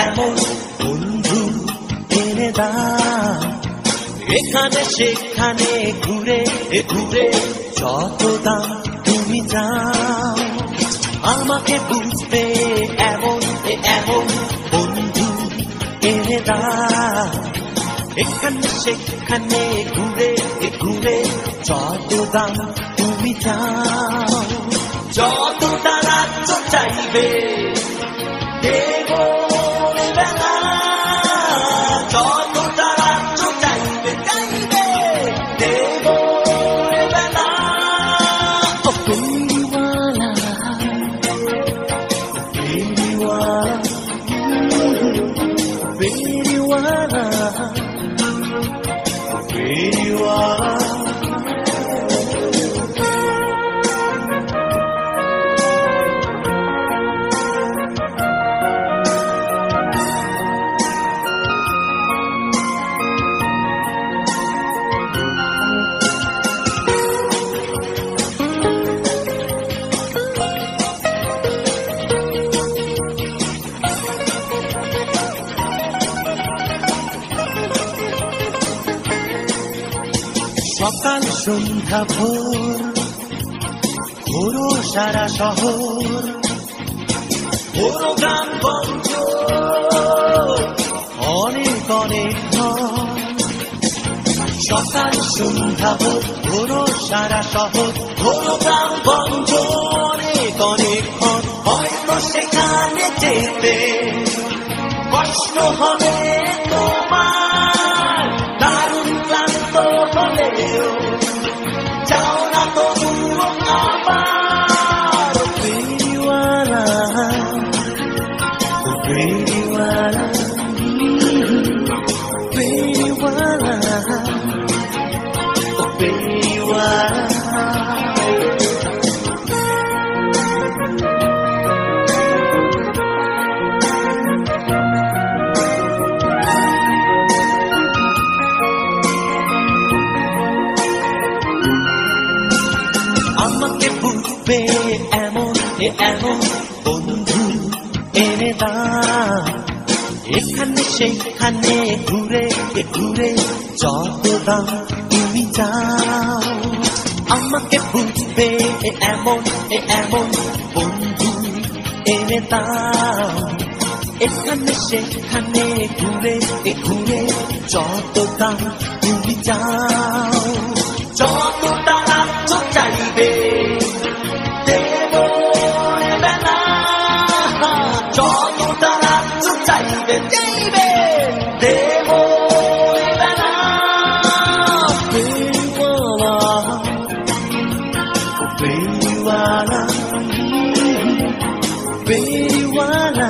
এমন বন্ধু এনে দাও, এখানে সেখানে ঘুরে ঘুরে যত দাম তুমি যাও। আমাকে বুঝবে এমন এমন বন্ধু এনে দাও, এখানে সেখানে ঘুরে ঘুরে যত দাম তুমি যাও। যত রাজ্য চাইবে দেব বেলা, যত রাজ্য চাইবে চাইবে দেব বেলা। ও ফেরিওয়ালা ফেরিওয়ালা ফেরিওয়ালা ফেরিওয়ালা। সকাল সন্ধ্যা ভোর ঘোরো সারা শহর, ঘোরো গ্রাম গঞ্জ অনেক অনেক ঘর। সকাল সন্ধ্যা ভোর ঘোরো সারা শহর, ঘোরো গ্রাম গঞ্জ অনেক অনেক ঘর। হয়তো সেখানে যেতে কষ্ট হবে তোমার, দারুণ ক্লান্ত হলেও যাও না তবুও আবার। ফেরিওয়ালা ফেরিওয়ালা ফেরিওয়ালা ফেরিওয়ালা। আমাকে বুঝবে এমন এমন বন্ধু এনে দাও, এখানে সেখানে ঘুরে ঘুরে যত দাম তুমি যাও। আমাকে বুঝবে এমন এমন বন্ধু এনে দাও, এখানে সেখানে ঘুরে ঘুরে যত দাম তুমি যাও। যত রাজ্য চাইবে দেব বেলা, যত রাজ্য চাইবে চাইবে দেব বেলা। ফেরিওয়ালা ফেরিওয়ালা ফেরিওয়ালা ফেরিওয়ালা।